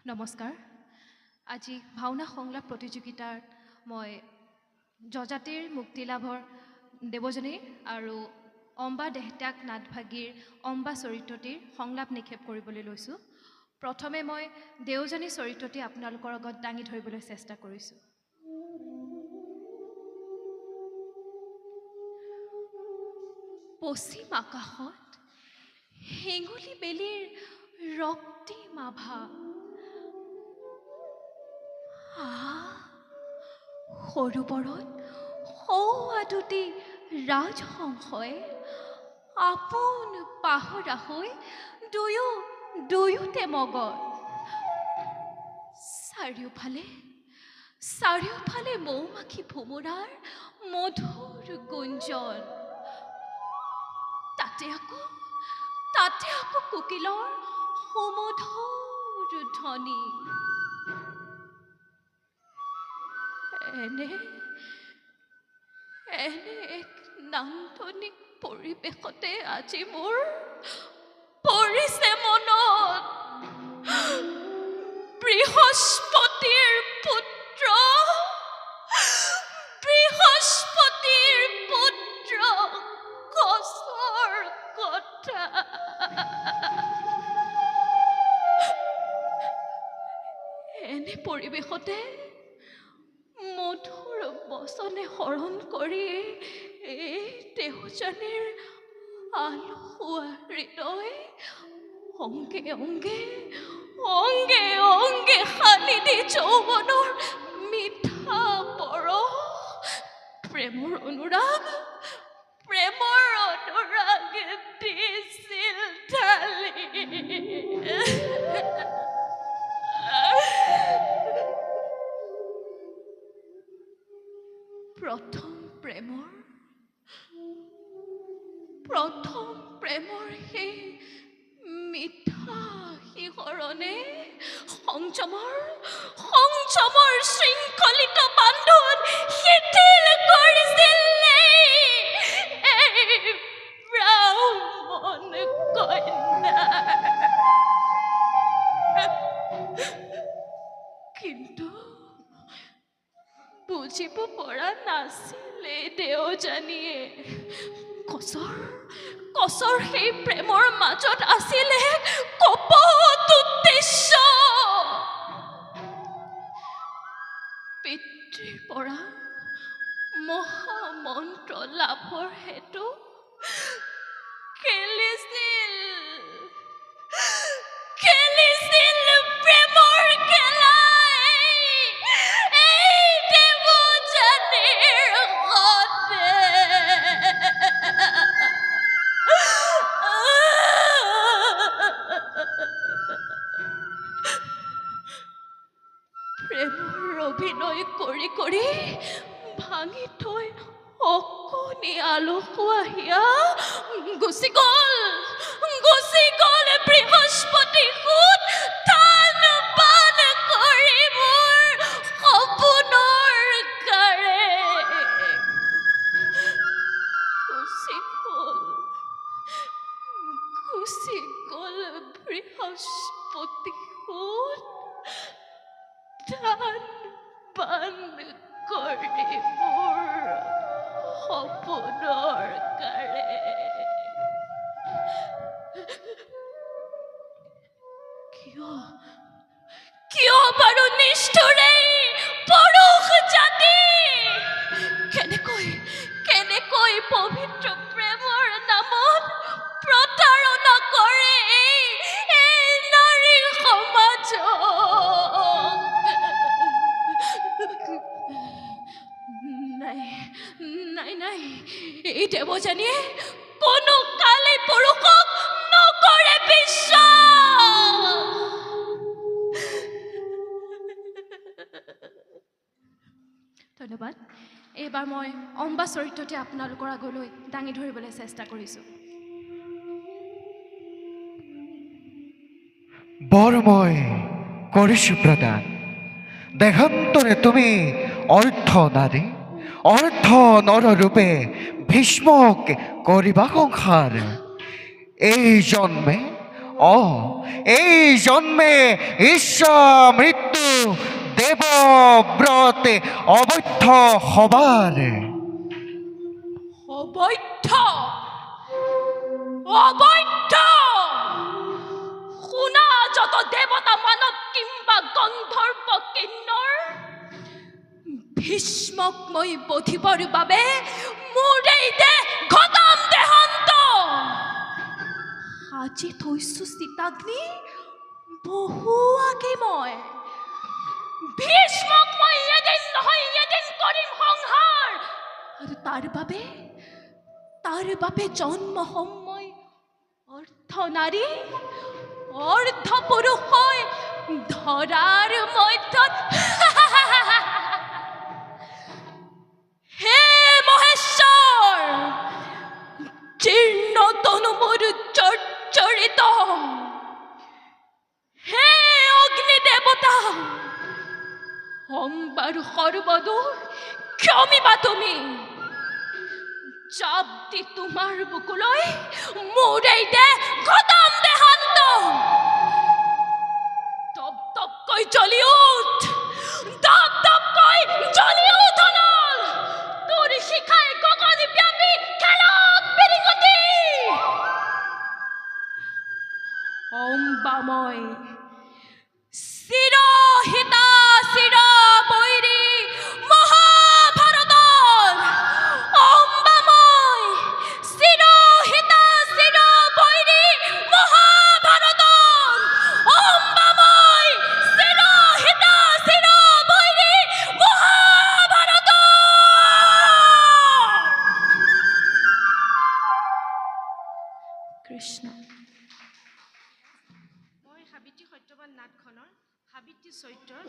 নমস্কাৰ। আজি ভাওনা সংলাপ প্ৰতিযোগিতাৰ মই জজাতিৰ মুক্তিলাভৰ দেৱজনী আৰু অম্বা দেহত্যাগ নাটভাগীৰ অম্বা চৰিত্ৰটিৰ সংলাপ নিক্ষেপ কৰিবলৈ লৈছোঁ। প্ৰথমে মই দেওজনী চৰিত্ৰটি আপোনালোকৰ আগত দাঙি ধৰিবলৈ চেষ্টা কৰিছোঁ। পশ্চিম আকাশত হেঙুলি বেলিৰ ৰক্তিম আভা। সৰোবৰত সৌৱাদুতি ৰাজহংসই আপোন পাহৰা হৈ দুয়োতে মগত। চাৰিওফালে মৌমাখি ভোমোৰাৰ মধুৰ গুঞ্জন। তাতে আকৌ কোকিলৰ সুমধুৰ ধ্বনি। এনে এক নান্দনিক পৰিৱেশতে আজি মোৰ পৰিছে মনত বৃহস্পতিৰ পুত্ৰ কচৰ কথা। এনে পৰিৱেশতে মধুৰ বচনে শৰণ কৰি এই দেওজনীৰ আলসুৱা হৃদয় অংগে অংগে সানি দি যৌৱনৰ মিঠা পৰশ, প্ৰেমৰ অনুৰাগ দিছিল ঢালি। প্ৰথম প্ৰেমৰ সেই মিঠা শিহৰণে সংযমৰ শৃংখলিত বান্ধোন শিথিল কৰিছিল এই ব্ৰাহ্মণ কন্যাৰ। কিন্তু বুজিব পৰা নাছিলে দেওজনীয়ে কচৰ সেই প্ৰেমৰ মাজত আছিলে কপট উদ্দেশ্য। পিতৃৰ পৰা মহামন্ত্ৰ লাভৰ হেতু খেলিছিল প্ৰেমৰ খেলাই এই দেৱযানীৰ সতে। প্ৰেমৰ অভিনয় কৰি ভাঙি থৈ অকণি আলসুৱা হিয়া গুচি গ'ল বৃহস্পতি সুত টান বান কৰি মোৰ সপোনৰ গাৰে। গুচি গ'ল বৃহস্পতি সুত টান বান কৰি মোৰ সপোনৰ গাৰে। কিয় বাৰু নিষ্ঠুৰে পুৰুষ জাতি কেনেকৈ পবিত্ৰ প্ৰেমৰ নামত প্ৰতাৰণা কৰে এই নাৰী সমাজক। নাই এই দেৱযানীয়ে কোনো কালে পুৰুষক নকৰে বিশ্বাস। ধন্যবাদ। এইবাৰ মই অম্বা চৰিত্ৰটি আপোনালোকৰ আগলৈ দাঙি ধৰিবলৈ চেষ্টা কৰিছোঁ। বৰ মই কৰিছোঁ প্ৰদান, দেহান্তৰে তুমি অৰ্ধ নাৰী অৰ্ধ নৰৰূপে ভীষ্মক কৰিবা সংসাৰ। এই জন্মে এই জন্মে ঈশ্বৰ মৃত্যু দেৱব্ৰতে অবৈধ হবাৰ অবৈধ অবৈধ শুনা যত দেৱতা মানৱ কিম্বা গন্ধৰ্ব কিন্নৰ ভীষ্মক মই বধিবৰ বাবে মোৰ এই দেহ খতম দেহান্ত আজি থৈছো চিতাগ্নি বহু আগে মই ভীষ্মক মই এদিন নহয় এদিন কৰিম সংহাৰ আৰু তাৰ বাবে জন্ম হম মই অৰ্ধ নাৰী অৰ্ধ পুৰুষ হৈ ধৰাৰ মধ্যত হে মহেশ্বৰ জীৰ্ণ তনু মোৰ জৰ্জৰিত হে অগ্নি দেৱতা অম্বাৰ সৰ্বদোষ ক্ষমিবা তুমি চাপ দি তোমাৰ বুকুলৈ মোৰ এই দেহ খতম দেহান্ত দপ দপকৈ জ্বলি উঠ দপ দপকৈ জ্বলি উঠ অনল তোৰ শিখাই গগন ব্যাপী খেলক বিৰিকটি অম্বাময় চিৰহিতা চিৰ বৈৰী মহাভাৰতৰ অম্বাময় চিৰহিতা চিৰ বৈৰী মহাভাৰতৰ অম্বাময় চিৰহিতা চিৰ বৈৰী মহাভাৰতৰ কৃষ্ণ মই সাবিত্ৰী সত্যবান নাটখনৰ সাবিত্ৰী চৰিত্ৰৰ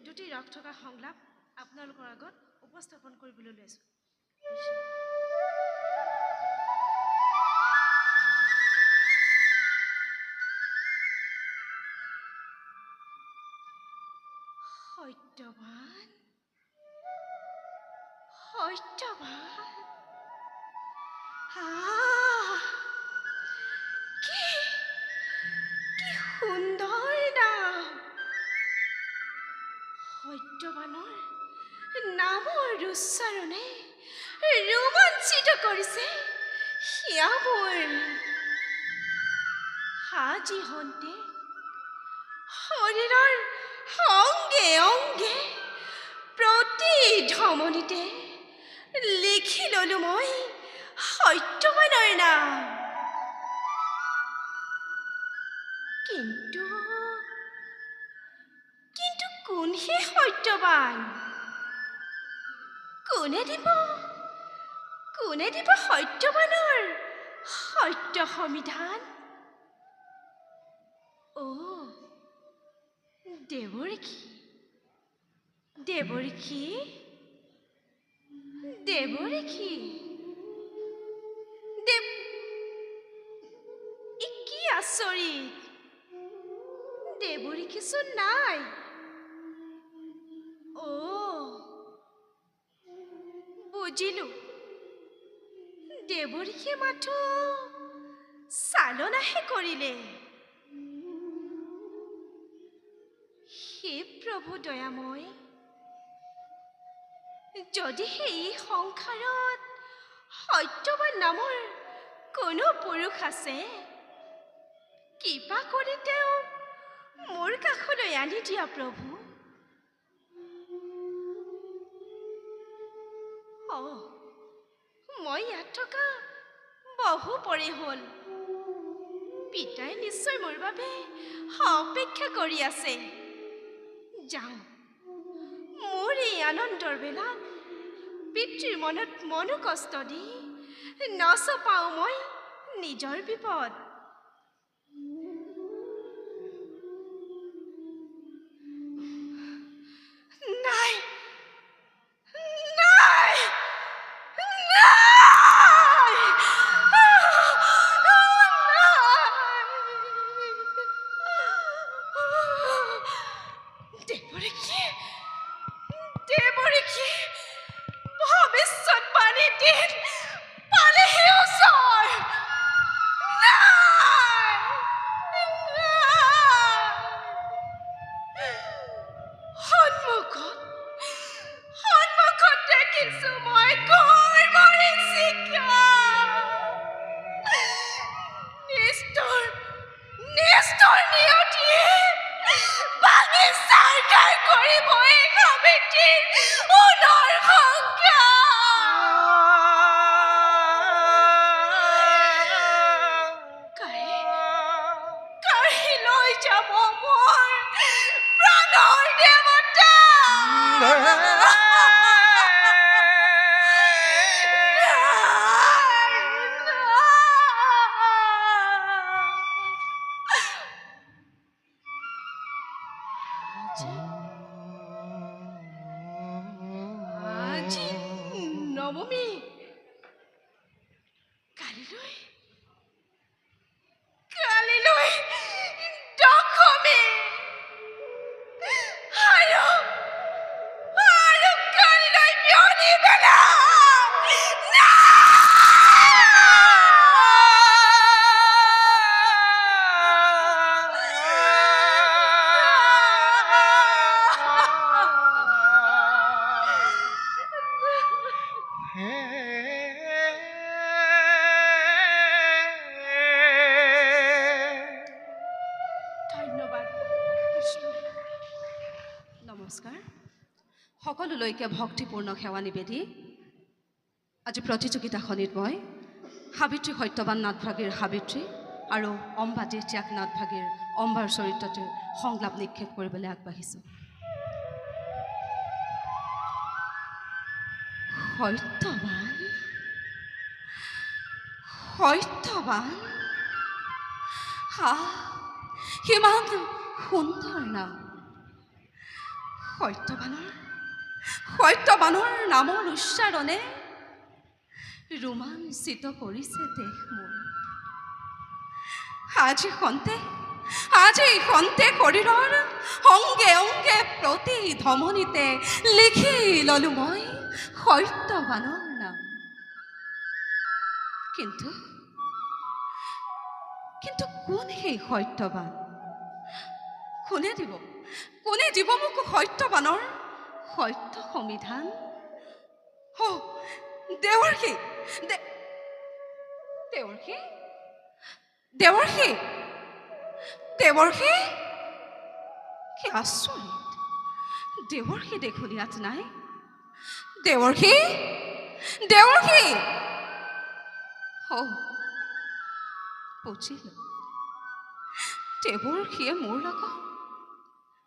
দুটি ৰস থকা সংলাপ আপোনালোকৰ আগত উপস্থাপন কৰিবলৈ লৈছোঁ। সত্যবান সত্যবান কি কি সুন্দৰ নাম সত্যবানৰ নামৰ উচ্চাৰণে ৰোমাঞ্চিত কৰিছে হিয়া মোৰ আজি হন্তে শৰীৰৰ অংগে অংগে প্ৰতি ধমনীতে লিখি ললো মই সত্যবানৰ নাম কিন্তু কিন্তু কোন হে সত্যবান কোনে দিব সত্যবানৰ সত্য সমিধান দেৱৰীখি দেৱৰীখি দেৱৰীখি দেৱ কি আচৰিত দেৱৰীখিচোন নাই বুজিলো দেৱৰীখে মাথো চালনাহে কৰিলে হে প্ৰভু দয়াময় যদিহে এই সংসাৰত সত্যবান নামৰ কোনো পুৰুষ আছে কৃপা কৰি তেওঁ মোৰ কাষলৈ আনি দিয়া প্ৰভু মই ইয়াত থকা বহু পৰে হ'ল পিতাই নিশ্চয় মোৰ বাবে অপেক্ষা কৰি আছে যাওঁ মোৰ এই আনন্দৰ বেলাত পিতৃৰ মনত মনো কষ্ট দি নচপাওঁ মই নিজৰ বিপদ নাই সোণৰ সংখ্যা কাঢ়ি লৈ যাব মোৰ প্ৰাণৰ দেৱতা আজি নৱমী কালিলৈ দশমী আৰু কালিলৈ বিয়নী বেলা ধন্যবাদ কৃষ্ণ নমস্কাৰ সকলোলৈকে ভক্তিপূৰ্ণ সেৱা নিবেদি আজি প্ৰতিযোগিতাখনিত মই সাবিত্ৰী সত্যবান নাথভাগীৰ সাবিত্ৰী আৰু অম্বা দেহত্যাগ নাথভাগীৰ অম্বাৰ চৰিত্ৰটোৰ সংলাপ নিক্ষেপ কৰিবলৈ আগবাঢ়িছোঁ সত্যবান সত্যবান কিমান সুন্দৰ নাম সত্যবানৰ নামৰ উচ্চাৰণে ৰোমাঞ্চিত কৰিছে দেশ মোৰ আজি খন্তে শৰীৰৰ অংগে অংগে প্ৰতি ধমনীতে লিখি ললো মই সত্যবানৰ নাম কিন্তু কোন সেই সত্যবান কোনে দিব মোক সত্যবানৰ সত্য সমিধান দেৱৰ্ষী কি আচৰিত দেৱৰ্ষী দেখোন ইয়াত নাই দেৱৰ্ষী বুজিলোঁ দেৱৰ্ষীয়ে মোৰ লগত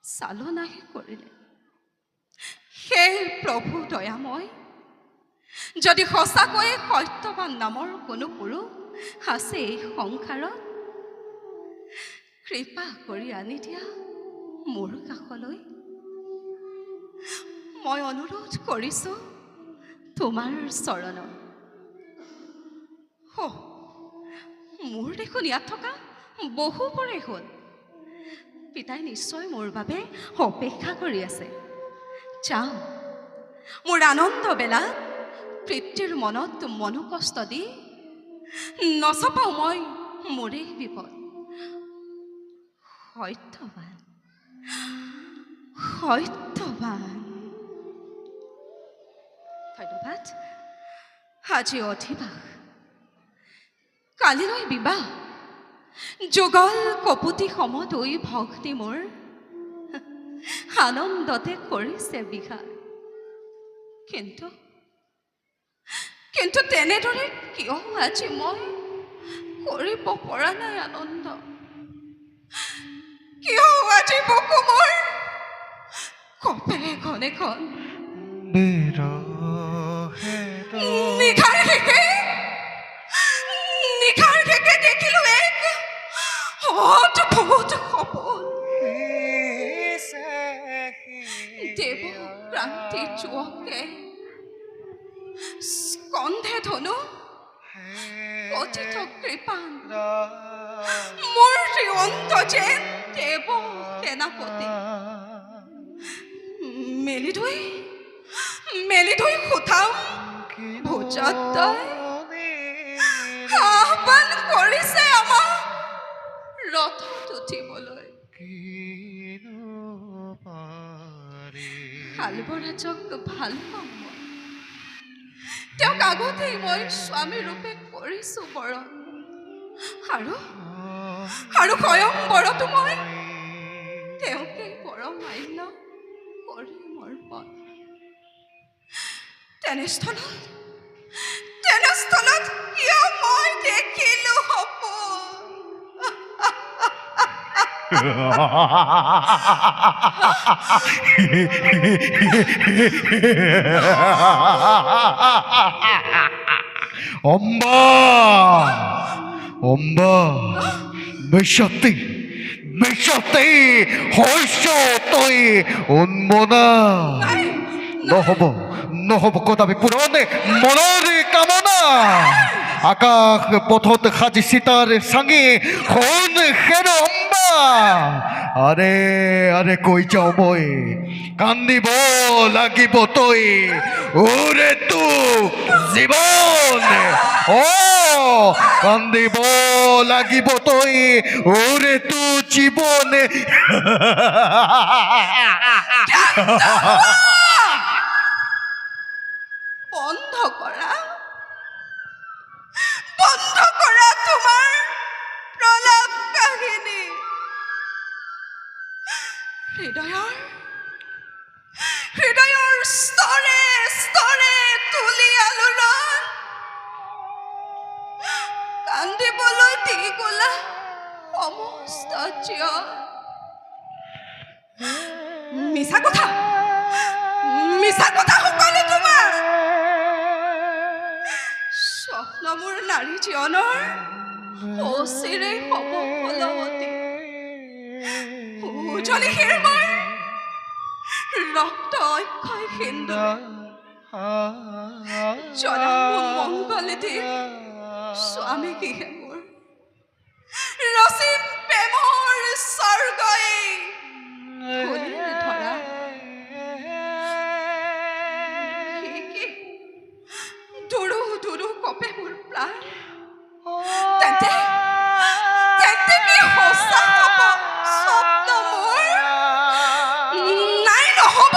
চালনাহে কৰিলে সেই প্ৰভু দয়াময় যদি সঁচাকৈয়ে সত্যবান নামৰ কোনো পুৰুষ আছে এই সংসাৰত কৃপা কৰি আনি দিয়া মোৰ কাষলৈ মই অনুৰোধ কৰিছোঁ তোমাৰ চৰণত মোৰ দেখোন ইয়াত থকা বহুবোৰে হ'ল পিতাই নিশ্চয় মোৰ বাবে অপেক্ষা কৰি আছে যাওঁ মোৰ আনন্দ বেলাত পিতৃৰ মনত মনোকষ্ট দি নচপাওঁ মই মোৰেই বিপদ সত্যবান ধন্যবাদ আজি অধিবাস কালিলৈ বিবাহ যুগল কপুতি সমদৈ ভক্তি মোৰ আনন্দতে কৰিছে বিঘাৰ কিন্তু তেনেদৰে কিয় আজি মই কৰিব পৰা নাই আনন্দ কিয় আজি বুকু মোৰ কপে ঘনে নিশাৰ শেষে দেখিলো এক অদ্ভুত সপোন দেৱ ক্ৰান্তি চুৱকে স্কন্ধে ধনু কথিত কৃপান মোৰ শ্ৰীঅন্ত যেন দেৱ সেনাপতি মেলি ধুই সুঠাম ভোজতই আহ্বান কৰিছে আমাক ৰথত উঠিবলৈ শালবৰাজক ভাল পাওঁ মই তেওঁক আগতেই মই স্বামী ৰূপে কৰিছোঁ বৰণ আৰু স্বয়ংবৰতো মই তেওঁকেই পৰমান্য কৰিম অৰ্পণ তেনেস্থলত কিয় মই দেখিলো সপোন? অম্বা অম্বা মিছাতেই হৈছ তই উন্মনা। নহব কদাপি পুৰণে মনৰ কামনা। আকাশ পথত সাজি চিতাৰ চাঙি সোণ খেৰ অম্বা। আৰে কৈ যাওঁ মই, কান্দিব লাগিব তই, ওৰে তো জীৱন। কান্দিব লাগিব তই, ওৰে তো জীৱন। বন্ধ কৰা তোমাৰ প্ৰলাপ কাহিনী। হৃদয়ৰ স্তৰে স্তৰে তুলি আলোড়ন। কান্দিবলৈ দি গলা সমস্ত জীৱন। মিছা কথা সকলো তোমাৰ। স্বপ্ন মোৰ নাৰী জীৱনৰ অচিৰে হ'ব ফলৱতী। উজলি শিৰমৰ ৰক্ত অক্ষয় সিন্দুৰে জনাব মংগলেতি স্বামী কিহে মোৰ। ৰচিম প্ৰেমৰ স্বৰ্গই ধুলিৰ ধৰা। দুৰু কপে মোৰ প্ৰাণ। তেন্তে কি সঁচা হ'ব স্বপ্ন মোৰ? নাই, নহ'ব।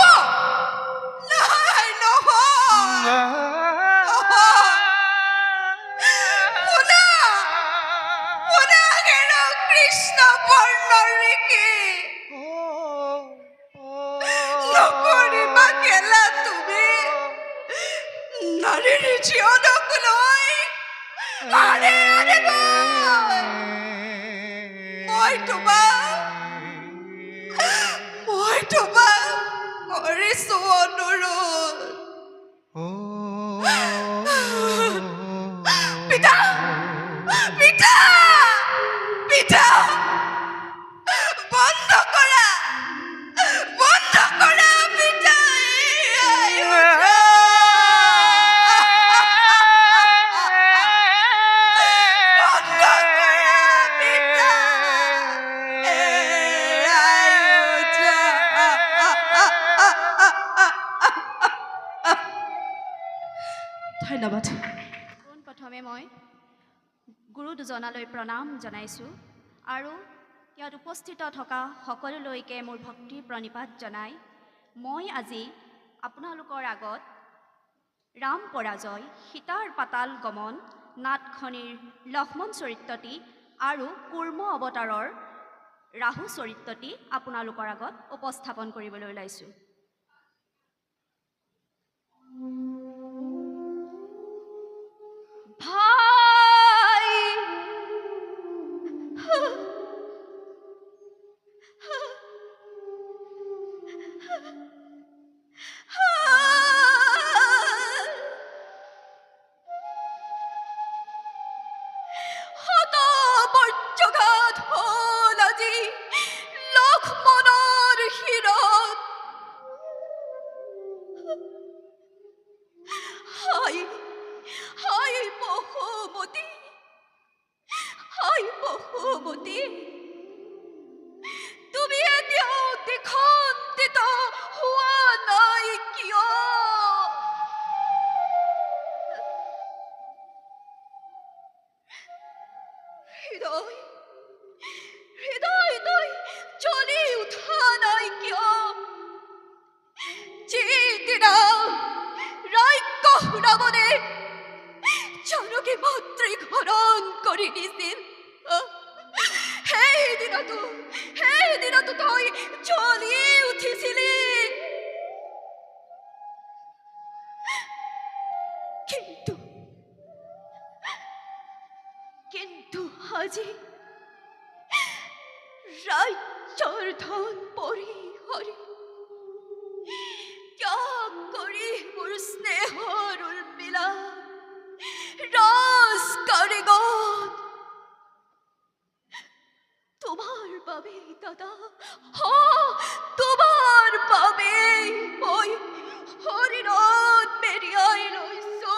শুনা হেৰ কৃষ্ণ বৰ্ণৰিকে। নকৰিবা কেলা তুমি নাৰীৰ জীৱনক লৈ। আৰে মই তোমাক কৰিছো অনুৰোধ। পিতা বন্ধ কৰা পিতা। ধন্যবাদ। পোনপ্ৰথমে মই গুৰু দুজনালৈ প্ৰণাম জনাইছোঁ আৰু ইয়াত উপস্থিত থকা সকলোলৈকে মোৰ ভক্তি প্ৰণিপাত জনাই মই আজি আপোনালোকৰ আগত ৰাম পৰাজয়, সীতাৰ পাতাল গমন নাটখনিৰ লক্ষ্মণ চৰিত্ৰটি আৰু কুৰ্ম অৱতাৰৰ ৰাহু চৰিত্ৰটি আপোনালোকৰ আগত উপস্থাপন কৰিবলৈ ওলাইছোঁ। ভাই বজ্ৰঘাত হ'ল আজি লক্ষ্মণৰ শিৰত। হাই বহুমতী, তুমি এতিয়াও দিশান্বিত হোৱা নাই কিয়? হৃদয় তই জ্বলি উঠা নাই কিয়? যিদিনা ৰাজ্য ৰাৱণে জানকী মাতৃক হৰণ কৰি নিছিল, সেইদিনাতো তই জ্বলি উঠিছিলি। আজি ৰাজ্যৰ ধন পৰিহৰি ত্যাগ কৰি মোৰ স্নেহৰ উৰ্মিলা ৰাজ কাৰিগত তোমাৰ বাবে দাদা তোমাৰ বাবে মই হৰিণত মেৰিয়াই লৈছো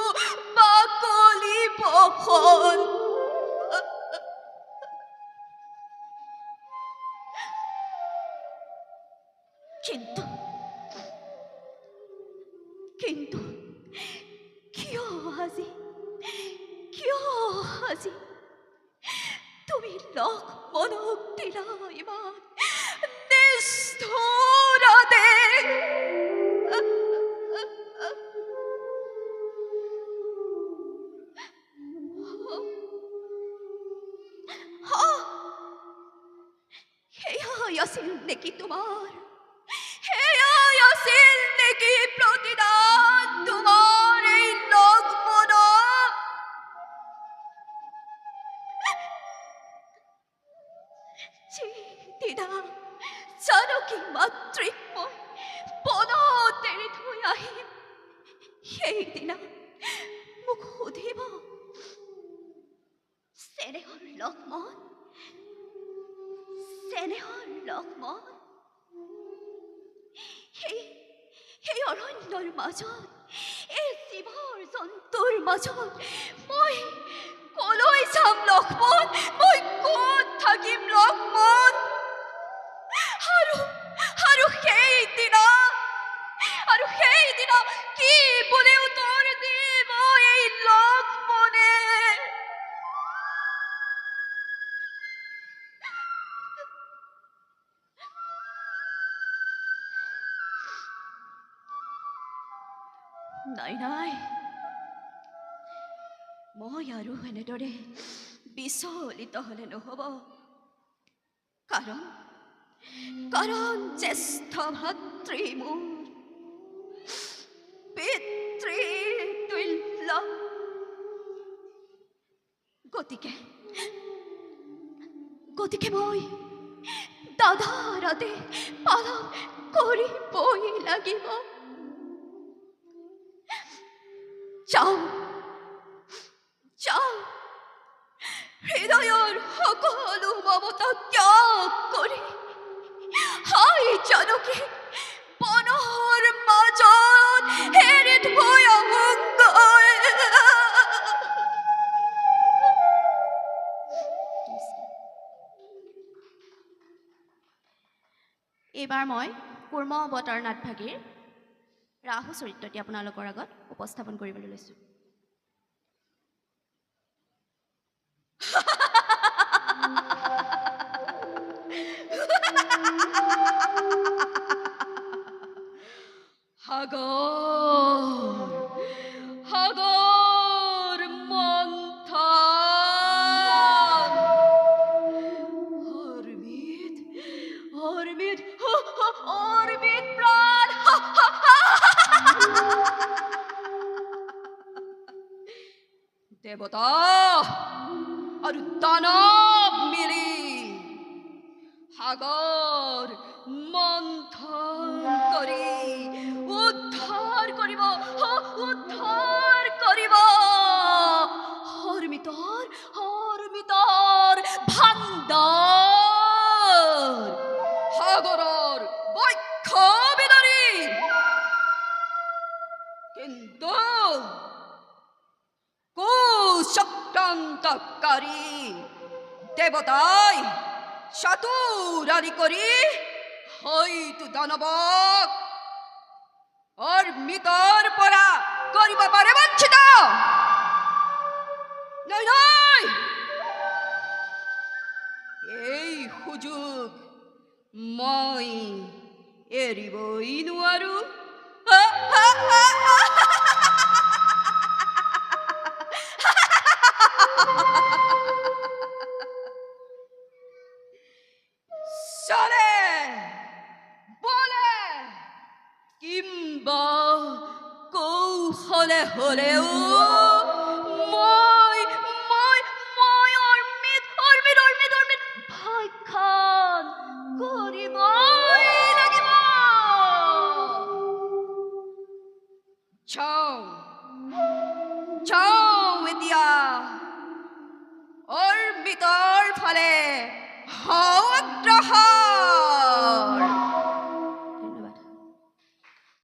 বাকলি বসন কিন্তু কিন্তু কিয় আজি তুমি লক্ষ্মণক দিলা ইমান নিষ্ঠুৰতে সেয়াই আছিল নেকি তোমাৰ সেয়াই আছিল নেকি প্ৰতিদান তোমাৰ এই লক্ষ্মণক দিদা জানকী মাতৃক মই বনত এৰি থৈ আহিম সেইদিনা মোক সুধিব চেনেহৰ লক্ষ্মণ সেই অৰণ্যৰ মাজত এই জীৱৰ জন্তুৰ মাজত মই কলৈ যাম লক্ষ্মণ মই ক'ত থাকিম লক্ষ্মণ আৰু সেইদিনা কি বুলি উত্তৰ দিব এই লক্ষ্মণে নাই মই আৰু এনেদৰে বিচলিত হলে নহব কাৰণ জ্যেষ্ঠ ভাতৃ মোৰ পিতৃতুল্য গতিকে মই দাদাৰ আদেশ পালন কৰিবই লাগিব যাওঁ হৃদয়ৰ সকলো মমতা ত্যাগ কৰি হাই জানকী বনৰ মাজত এৰি থৈ আহোঁগৈ এইবাৰ মই কুৰ্ম অৱতাৰ নাটভাগীৰ ৰাহু চৰিত্ৰটি আপোনালোকৰ আগত উপস্থাপন কৰিবলৈ লৈছোঁ সাগৰ মন্থন অৰ্বিত প্ৰাণ দেৱতা আৰু দানৱ মিলি সাগৰ মন্থন কৰি উদ্ধাৰ কৰিব হৰমিতৰ ভাণ্ডাৰ সাগৰৰ বক্ষ বিদৰি কিন্তু কুচক্ৰান্তকাৰী দেৱতাই চাতুৰালি কৰি হয়তো দানৱক অৰ্মিতৰ পৰা কৰিব পাৰে বঞ্চিত নাই এই সুযোগ মই এৰিবই নোৱাৰো চলে বলে কিংবা কৌশলে হলেও